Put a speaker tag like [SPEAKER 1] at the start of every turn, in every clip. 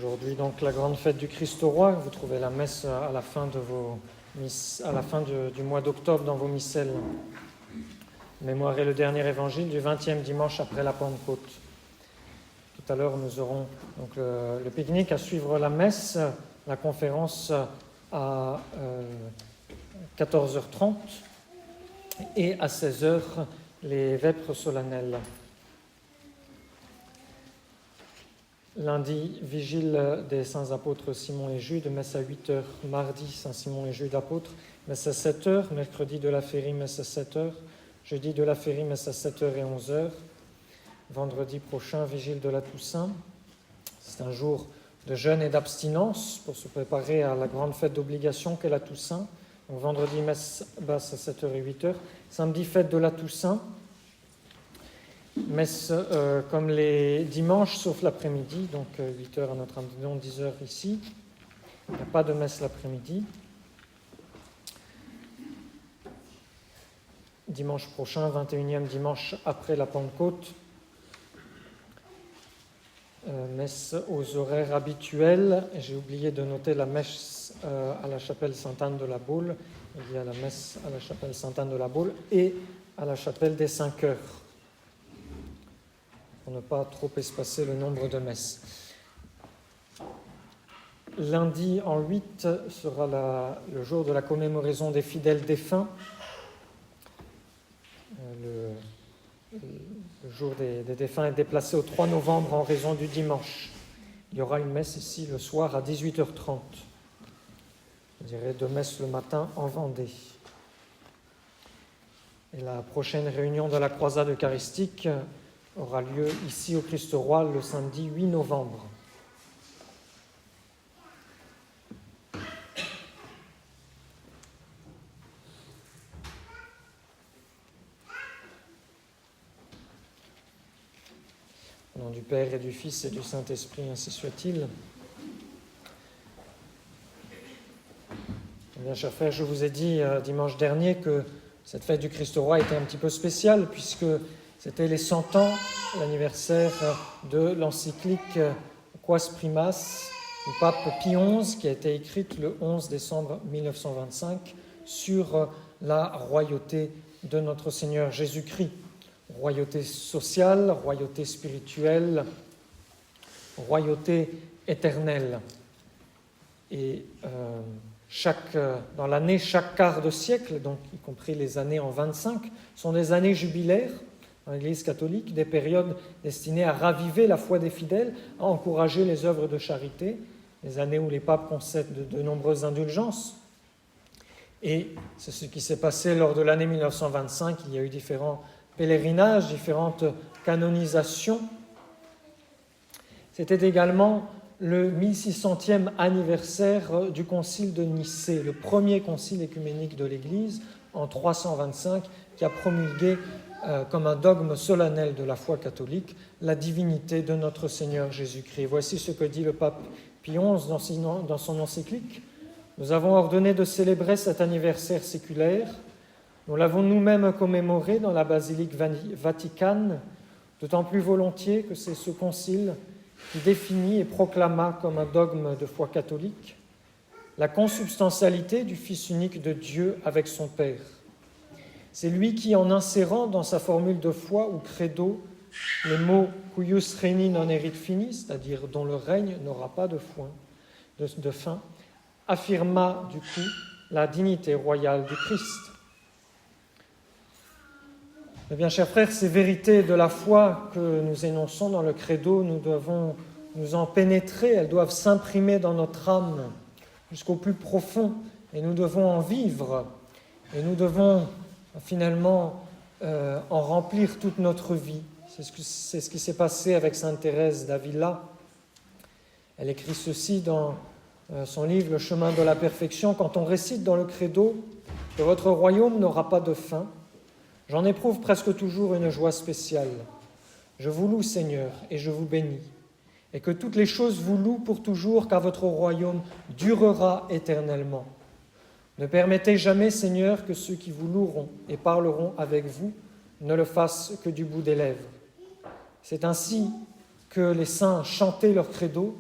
[SPEAKER 1] Aujourd'hui, donc, la grande fête du Christ au Roi. Vous trouvez la messe à la fin du mois d'octobre dans vos missels. Mémoire le dernier évangile du 20e dimanche après la Pentecôte. Tout à l'heure, nous aurons donc le pique-nique à suivre la messe, la conférence à 14h30 et à 16h, les vêpres solennelles. Lundi, vigile des saints apôtres Simon et Jude, messe à 8h. Mardi, Saint Simon et Jude apôtres, messe à 7h. Mercredi de la Férie, messe à 7h. Jeudi de la Férie, messe à 7h et 11h. Vendredi prochain, vigile de la Toussaint. C'est un jour de jeûne et d'abstinence pour se préparer à la grande fête d'obligation qu'est la Toussaint. Donc, vendredi, messe basse à 7h et 8h. Samedi, fête de la Toussaint. Messe comme les dimanches, sauf l'après-midi, donc 8h à Notre-Dame, 10h ici. Il n'y a pas de messe l'après-midi. Dimanche prochain, 21e dimanche après la Pentecôte. Messe aux horaires habituels. J'ai oublié de noter la messe à la chapelle Sainte-Anne de la Baule. Il y a la messe à la chapelle Sainte-Anne de la Baule et à la chapelle des 5 heures, pour ne pas trop espacer le nombre de messes. Lundi en 8 sera le jour de la commémoration des fidèles défunts. Le jour des défunts est déplacé au 3 novembre en raison du dimanche. Il y aura une messe ici le soir à 18h30. Je dirais 2 messes le matin en Vendée. Et la prochaine réunion de la croisade eucharistique aura lieu ici au Christ-Roi le samedi 8 novembre. Au nom du Père et du Fils et du Saint-Esprit, ainsi soit-il. Eh bien, chers frères, je vous ai dit dimanche dernier que cette fête du Christ-Roi était un petit peu spéciale, puisque c'était les 100 ans, l'anniversaire de l'encyclique Quas Primas du pape Pie XI, qui a été écrite le 11 décembre 1925 sur la royauté de notre Seigneur Jésus-Christ. Royauté sociale, royauté spirituelle, royauté éternelle. Et dans l'année, chaque quart de siècle, donc y compris les années en 25, sont des années jubilaires dans l'Église catholique, des périodes destinées à raviver la foi des fidèles, à encourager les œuvres de charité, les années où les papes concèdent de nombreuses indulgences. Et c'est ce qui s'est passé lors de l'année 1925. Il y a eu différents pèlerinages, différentes canonisations. C'était également le 1600e anniversaire du concile de Nicée, le premier concile écuménique de l'Église en 325, qui a promulgué comme un dogme solennel de la foi catholique la divinité de notre Seigneur Jésus-Christ. Voici ce que dit le pape Pie XI dans son encyclique. Nous avons ordonné de célébrer cet anniversaire séculaire. Nous l'avons nous-mêmes commémoré dans la basilique Vaticane, d'autant plus volontiers que c'est ce concile qui définit et proclama comme un dogme de foi catholique la consubstantialité du Fils unique de Dieu avec son Père. C'est lui qui, en insérant dans sa formule de foi ou credo les mots « cuius regni non erit finis », c'est-à-dire « dont le règne n'aura pas de fin », affirma du coup la dignité royale du Christ. Eh bien, chers frères, ces vérités de la foi que nous énonçons dans le credo, nous devons nous en pénétrer, elles doivent s'imprimer dans notre âme jusqu'au plus profond, et nous devons en vivre, et nous devons finalement en remplir toute notre vie. C'est ce qui s'est passé avec sainte Thérèse d'Avila. Elle écrit ceci dans son livre « Le chemin de la perfection ». Quand on récite dans le credo que votre royaume n'aura pas de fin, j'en éprouve presque toujours une joie spéciale. Je vous loue, Seigneur, et je vous bénis, et que toutes les choses vous louent pour toujours, car votre royaume durera éternellement. Ne permettez jamais, Seigneur, que ceux qui vous loueront et parleront avec vous ne le fassent que du bout des lèvres. C'est ainsi que les saints chantaient leur credo,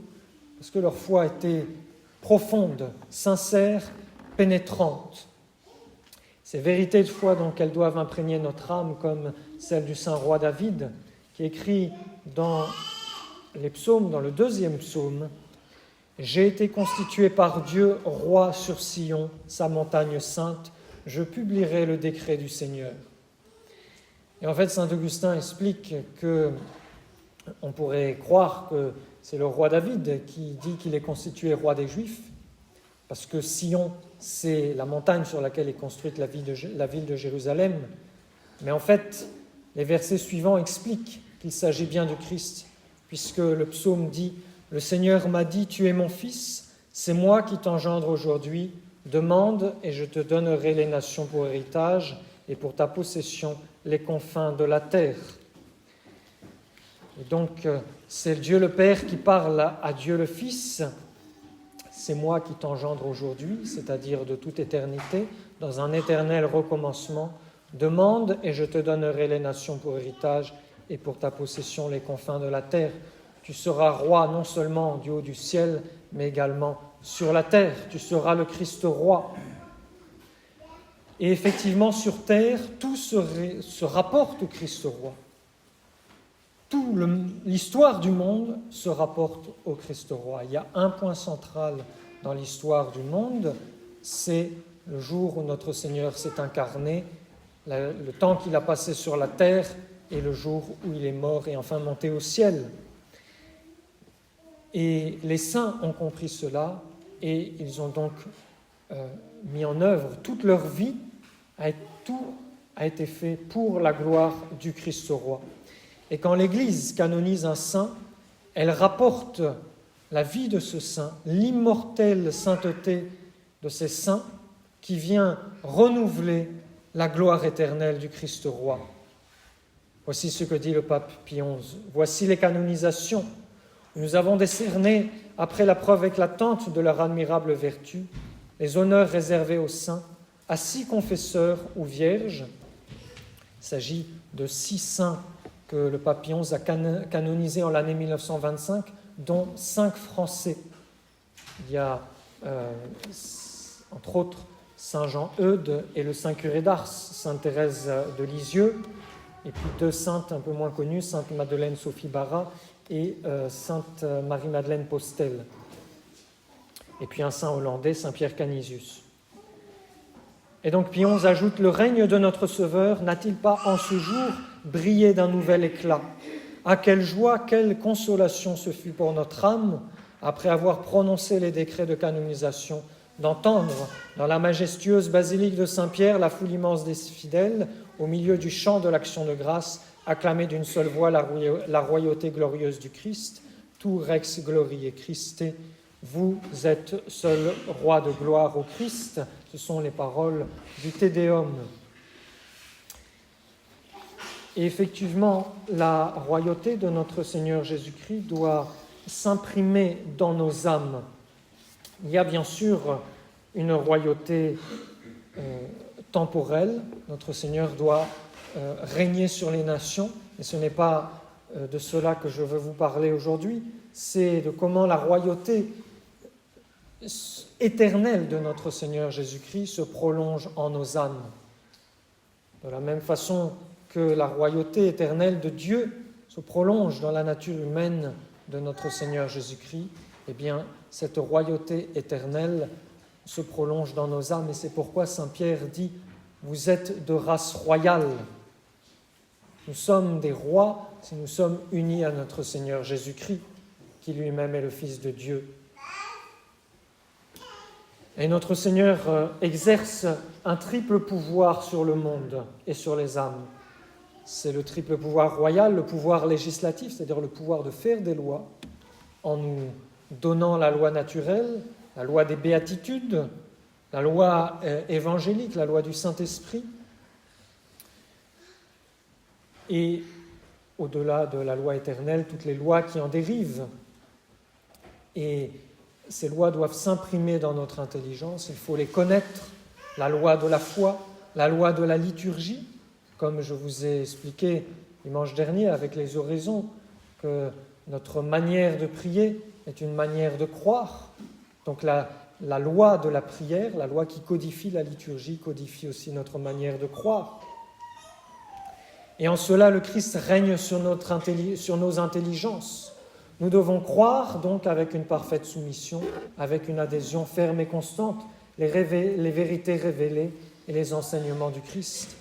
[SPEAKER 1] parce que leur foi était profonde, sincère, pénétrante. Ces vérités de foi, donc, elles doivent imprégner notre âme, comme celle du saint roi David, qui écrit dans les psaumes, dans le 2e psaume, « J'ai été constitué par Dieu roi sur Sion, sa montagne sainte, je publierai le décret du Seigneur. » Et en fait, saint Augustin explique qu'on pourrait croire que c'est le roi David qui dit qu'il est constitué roi des Juifs, parce que Sion, c'est la montagne sur laquelle est construite la ville de Jérusalem. Mais en fait, les versets suivants expliquent qu'il s'agit bien du Christ, puisque le psaume dit « Le Seigneur m'a dit, tu es mon fils, c'est moi qui t'engendre aujourd'hui, demande et je te donnerai les nations pour héritage et pour ta possession les confins de la terre. » Et donc, c'est Dieu le Père qui parle à Dieu le Fils. C'est moi qui t'engendre aujourd'hui, c'est-à-dire de toute éternité, dans un éternel recommencement. Demande et je te donnerai les nations pour héritage et pour ta possession les confins de la terre. Tu seras roi non seulement du haut du ciel, mais également sur la terre. Tu seras le Christ roi. Et effectivement, sur terre, tout se rapporte au Christ roi. L'histoire du monde se rapporte au Christ roi. Il y a un point central dans l'histoire du monde, c'est le jour où notre Seigneur s'est incarné, le temps qu'il a passé sur la terre et le jour où il est mort et enfin monté au ciel. Et les saints ont compris cela et ils ont donc mis en œuvre toute leur vie, tout a été fait pour la gloire du Christ roi. Et quand l'Église canonise un saint, elle rapporte la vie de ce saint, l'immortelle sainteté de ces saints qui vient renouveler la gloire éternelle du Christ roi. Voici ce que dit le pape Pie XI. Voici les canonisations. Nous avons décerné, après la preuve éclatante de leur admirable vertu, les honneurs réservés aux saints, à 6 confesseurs ou vierges. Il s'agit de 6 saints que le pape Pie XI a canonisés en l'année 1925, dont 5 Français. Il y a, entre autres, Saint Jean Eudes et le Saint Curé d'Ars, Sainte Thérèse de Lisieux, et puis 2 saintes un peu moins connues, Sainte Madeleine Sophie Barra et Sainte Marie-Madeleine Postel. Et puis un saint hollandais, Saint Pierre Canisius. Et donc Pie XI ajoute « Le règne de notre Sauveur n'a-t-il pas en ce jour brillé d'un nouvel éclat ? Ah, quelle joie, quelle consolation ce fut pour notre âme, après avoir prononcé les décrets de canonisation, d'entendre dans la majestueuse basilique de Saint-Pierre la foule immense des fidèles, au milieu du chant de l'action de grâce, acclamer d'une seule voix la royauté glorieuse du Christ, tu rex gloriae Christe, vous êtes seul roi de gloire au Christ. » Ce sont les paroles du Te Deum. Et effectivement, la royauté de notre Seigneur Jésus-Christ doit s'imprimer dans nos âmes. Il y a bien sûr une royauté temporelle. Notre Seigneur doit régner sur les nations, et ce n'est pas de cela que je veux vous parler aujourd'hui, c'est de comment la royauté éternelle de notre Seigneur Jésus-Christ se prolonge en nos âmes. De la même façon que la royauté éternelle de Dieu se prolonge dans la nature humaine de notre Seigneur Jésus-Christ, eh bien, cette royauté éternelle se prolonge dans nos âmes, et c'est pourquoi Saint Pierre dit « Vous êtes de race royale ». Nous sommes des rois si nous sommes unis à notre Seigneur Jésus-Christ, qui lui-même est le Fils de Dieu. Et notre Seigneur exerce un triple pouvoir sur le monde et sur les âmes. C'est le triple pouvoir royal, le pouvoir législatif, c'est-à-dire le pouvoir de faire des lois, en nous donnant la loi naturelle, la loi des béatitudes, la loi évangélique, la loi du Saint-Esprit. Et au-delà de la loi éternelle, toutes les lois qui en dérivent. Et ces lois doivent s'imprimer dans notre intelligence, il faut les connaître, la loi de la foi, la loi de la liturgie, comme je vous ai expliqué dimanche dernier avec les oraisons, que notre manière de prier est une manière de croire. Donc la loi de la prière, la loi qui codifie la liturgie, codifie aussi notre manière de croire. Et en cela, le Christ règne sur nos intelligences. Nous devons croire donc avec une parfaite soumission, avec une adhésion ferme et constante, les vérités révélées et les enseignements du Christ.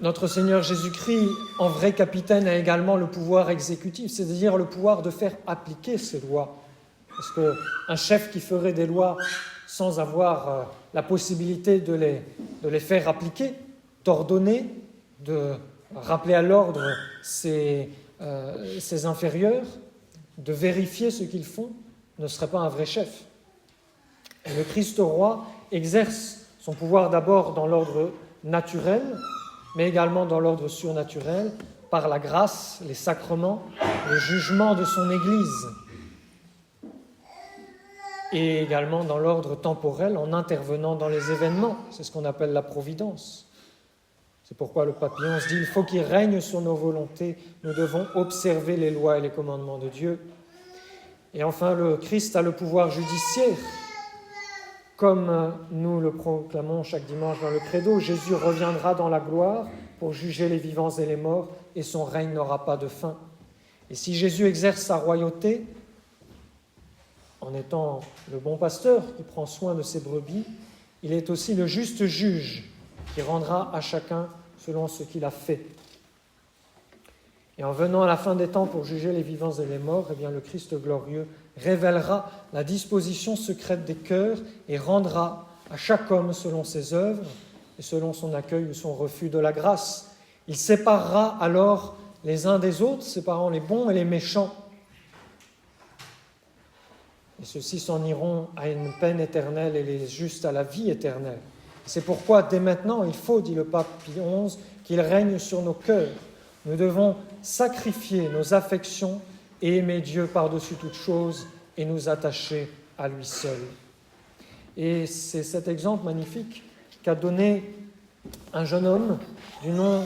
[SPEAKER 1] Notre Seigneur Jésus-Christ, en vrai capitaine, a également le pouvoir exécutif, c'est-à-dire le pouvoir de faire appliquer ces lois. Parce qu'un chef qui ferait des lois sans avoir la possibilité de les faire appliquer, d'ordonner, de rappeler à l'ordre ses inférieurs, de vérifier ce qu'ils font, ne serait pas un vrai chef. Et le Christ roi exerce son pouvoir d'abord dans l'ordre naturel, mais également dans l'ordre surnaturel, par la grâce, les sacrements, le jugement de son Église, et également dans l'ordre temporel, en intervenant dans les événements. C'est ce qu'on appelle la providence. C'est pourquoi le pape Pie XI dit « Il faut qu'il règne sur nos volontés, nous devons observer les lois et les commandements de Dieu. » Et enfin, le Christ a le pouvoir judiciaire. Comme nous le proclamons chaque dimanche dans le Credo, Jésus reviendra dans la gloire pour juger les vivants et les morts, et son règne n'aura pas de fin. Et si Jésus exerce sa royauté, en étant le bon pasteur qui prend soin de ses brebis, il est aussi le juste juge qui rendra à chacun selon ce qu'il a fait. Et en venant à la fin des temps pour juger les vivants et les morts, eh bien, le Christ glorieux révélera la disposition secrète des cœurs et rendra à chaque homme selon ses œuvres et selon son accueil ou son refus de la grâce. Il séparera alors les uns des autres, séparant les bons et les méchants. Et ceux-ci s'en iront à une peine éternelle et les justes à la vie éternelle. C'est pourquoi, dès maintenant, il faut, dit le pape Pie XI, qu'il règne sur nos cœurs. Nous devons sacrifier nos affections et aimer Dieu par-dessus toute chose et nous attacher à lui seul. Et c'est cet exemple magnifique qu'a donné un jeune homme du nom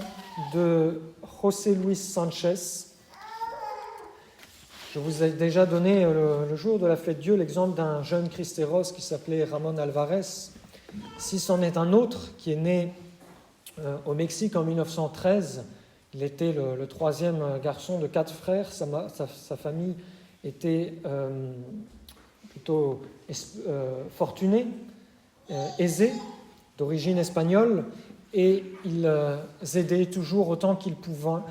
[SPEAKER 1] de José Luis Sanchez. Je vous ai déjà donné le jour de la fête Dieu l'exemple d'un jeune Cristeros qui s'appelait Ramón Alvarez. Si c'en est un autre qui est né au Mexique en 1913, il était le troisième garçon de 4 frères. Sa famille était plutôt fortunée, aisée, d'origine espagnole, et ils aidaient toujours autant qu'ils pouvaient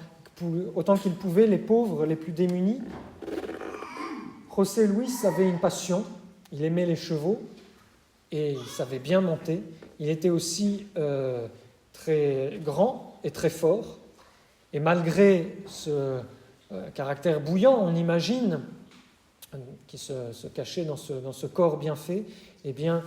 [SPEAKER 1] les pauvres, les plus démunis. José Luis avait une passion, il aimait les chevaux et il savait bien monter. Il était aussi très grand et très fort. Et malgré ce caractère bouillant, on imagine, qui se cachait dans ce corps bien fait, eh bien,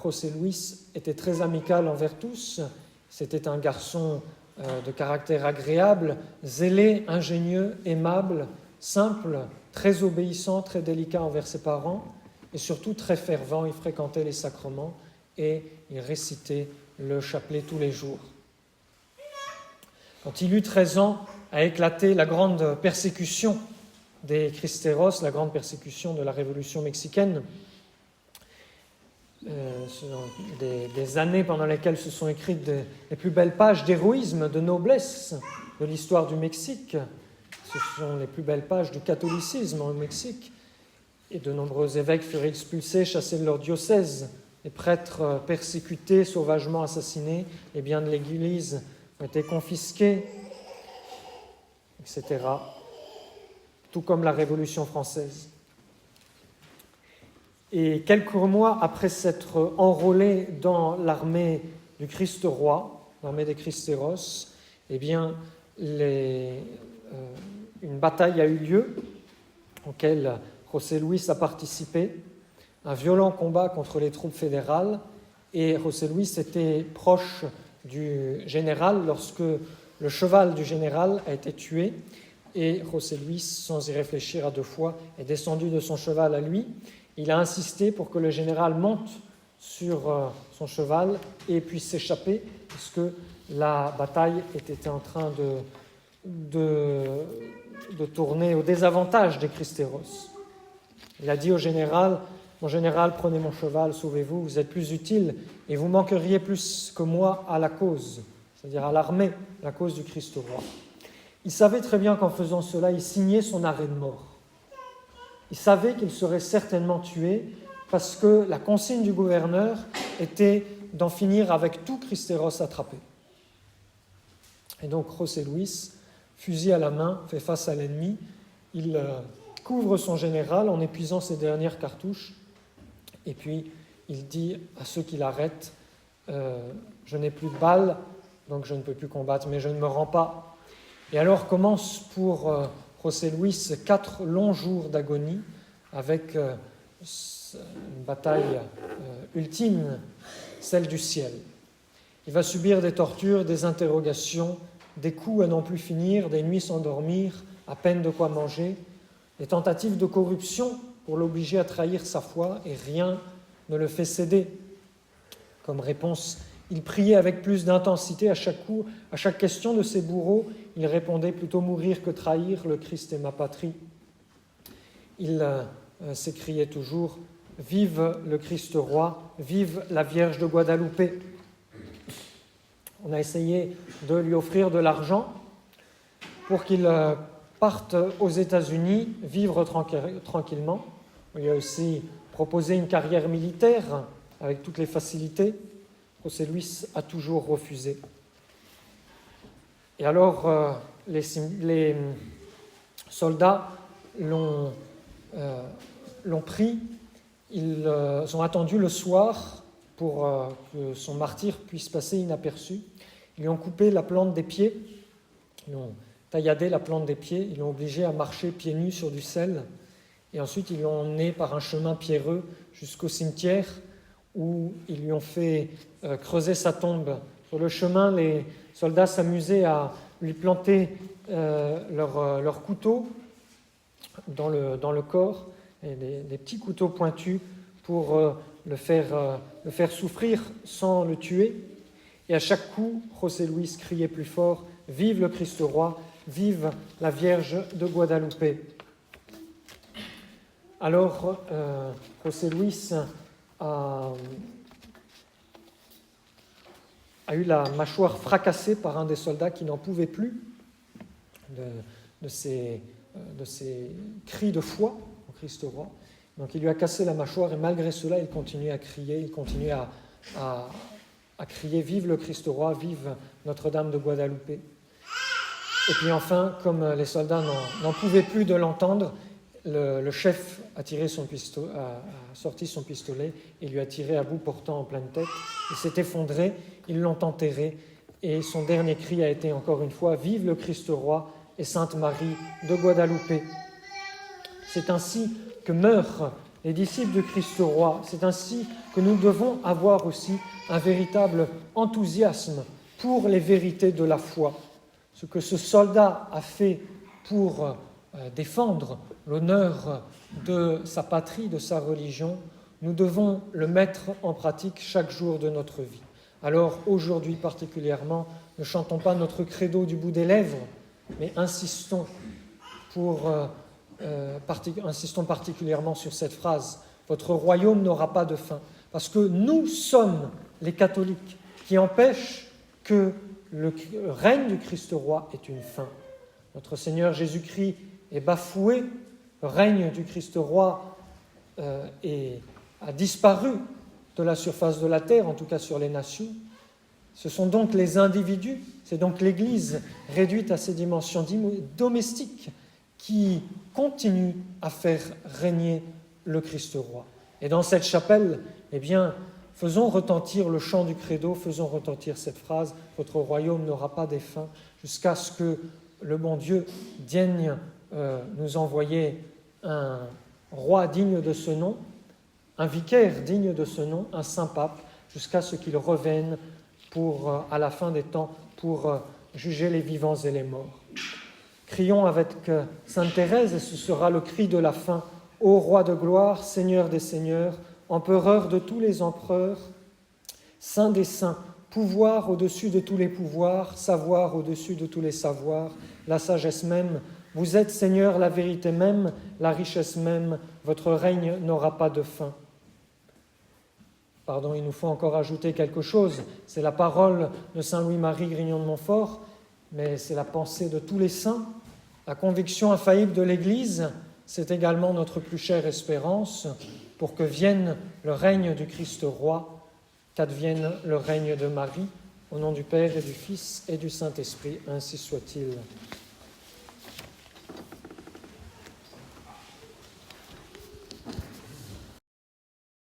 [SPEAKER 1] José Luis était très amical envers tous. C'était un garçon de caractère agréable, zélé, ingénieux, aimable, simple, très obéissant, très délicat envers ses parents et surtout très fervent. Il fréquentait les sacrements et il récitait le chapelet tous les jours. Quand il eut 13 ans, a éclaté la grande persécution des Cristeros, la grande persécution de la Révolution mexicaine. Ce sont des années pendant lesquelles se sont écrites les plus belles pages d'héroïsme, de noblesse de l'histoire du Mexique. Ce sont les plus belles pages du catholicisme au Mexique. Et de nombreux évêques furent expulsés, chassés de leur diocèse. Les prêtres persécutés, sauvagement assassinés. Les biens de l'Église ont été confisqués, etc. Tout comme la Révolution française. Et quelques mois après s'être enrôlé dans l'armée du Christ roi, l'armée des Cristeros, eh bien, une bataille a eu lieu, auquel José Luis a participé, un violent combat contre les troupes fédérales, et José Luis était proche du général lorsque le cheval du général a été tué, et José Luis, sans y réfléchir à 2 fois, est descendu de son cheval à lui. Il a insisté pour que le général monte sur son cheval et puisse s'échapper, puisque la bataille était en train de tourner au désavantage des Christéros. Il a dit au général, « Mon général, prenez mon cheval, sauvez-vous, vous êtes plus utile et vous manqueriez plus que moi à la cause, c'est-à-dire à l'armée, la cause du Christ roi. » Il savait très bien qu'en faisant cela, il signait son arrêt de mort. Il savait qu'il serait certainement tué parce que la consigne du gouverneur était d'en finir avec tout Christéros attrapé. Et donc José Luis, fusil à la main, fait face à l'ennemi. Il couvre son général en épuisant ses dernières cartouches. Et puis il dit à ceux qui l'arrêtent, je n'ai plus de balles, donc je ne peux plus combattre, mais je ne me rends pas. Et alors commence pour José Luis 4 longs jours d'agonie avec une bataille ultime, celle du ciel. Il va subir des tortures, des interrogations, des coups à n'en plus finir, des nuits sans dormir, à peine de quoi manger, des tentatives de corruption pour l'obliger à trahir sa foi, et rien ne le fait céder. Comme réponse, il priait avec plus d'intensité à chaque coup, à chaque question de ses bourreaux. Il répondait plutôt mourir que trahir, le Christ est ma patrie. Il s'écriait toujours « Vive le Christ roi, vive la Vierge de Guadalupe ». On a essayé de lui offrir de l'argent pour qu'il parte aux États-Unis vivre tranquillement. On lui a aussi proposé une carrière militaire avec toutes les facilités. José Luis a toujours refusé. Et alors, les soldats l'ont pris. Ils ont attendu le soir pour que son martyre puisse passer inaperçu. Ils lui ont coupé la plante des pieds, ils lui ont tailladé la plante des pieds, ils l'ont obligé à marcher pieds nus sur du sel, et ensuite ils l'ont emmené par un chemin pierreux jusqu'au cimetière où ils lui ont fait creuser sa tombe. Sur le chemin, les soldats s'amusaient à lui planter leurs couteaux dans le corps, et des petits couteaux pointus pour le faire souffrir sans le tuer. Et à chaque coup, José Luis criait plus fort « Vive le Christ roi, vive la Vierge de Guadalupe ». Alors, José Luis a eu la mâchoire fracassée par un des soldats qui n'en pouvait plus de ses cris de foi au Christ roi. Donc il lui a cassé la mâchoire et malgré cela, il continuait à crier, il continuait à crier « Vive le Christ roi, vive Notre-Dame de Guadalupe ». Et puis enfin, comme les soldats n'en pouvaient plus de l'entendre, le chef a sorti son pistolet et lui a tiré à bout portant en pleine tête. Il s'est effondré, ils l'ont enterré et son dernier cri a été encore une fois « Vive le Christ roi et Sainte Marie de Guadalupe ». C'est ainsi que meurent les disciples du Christ roi. C'est ainsi que nous devons avoir aussi un véritable enthousiasme pour les vérités de la foi. Ce que ce soldat a fait pour défendre l'honneur de sa patrie, de sa religion, nous devons le mettre en pratique chaque jour de notre vie. Alors aujourd'hui particulièrement, ne chantons pas notre credo du bout des lèvres, mais insistons particulièrement sur cette phrase « Votre royaume n'aura pas de fin », parce que nous sommes les catholiques qui empêchent que le règne du Christ roi ait une fin. Notre Seigneur Jésus-Christ est bafoué, le règne du Christ roi a disparu de la surface de la terre, en tout cas sur les nations. Ce sont donc les individus, c'est donc l'Église réduite à ses dimensions domestiques qui continue à faire régner le Christ roi. Et dans cette chapelle, eh bien, faisons retentir le chant du credo, faisons retentir cette phrase « Votre royaume n'aura pas de fin » jusqu'à ce que le bon Dieu daigne nous envoyer un roi digne de ce nom, un vicaire digne de ce nom, un saint pape, jusqu'à ce qu'il revienne à la fin des temps pour juger les vivants et les morts. Crions avec sainte Thérèse, et ce sera le cri de la fin, « Ô roi de gloire, Seigneur des seigneurs, empereur de tous les empereurs, saint des saints, pouvoir au-dessus de tous les pouvoirs, savoir au-dessus de tous les savoirs, la sagesse même Vous êtes, Seigneur, la vérité même, la richesse même, votre règne n'aura pas de fin. » Pardon, il nous faut encore ajouter quelque chose. C'est la parole de saint Louis-Marie Grignon de Montfort, mais c'est la pensée de tous les saints. La conviction infaillible de l'Église, c'est également notre plus chère espérance pour que vienne le règne du Christ roi, qu'advienne le règne de Marie, au nom du Père et du Fils et du Saint-Esprit, ainsi soit-il.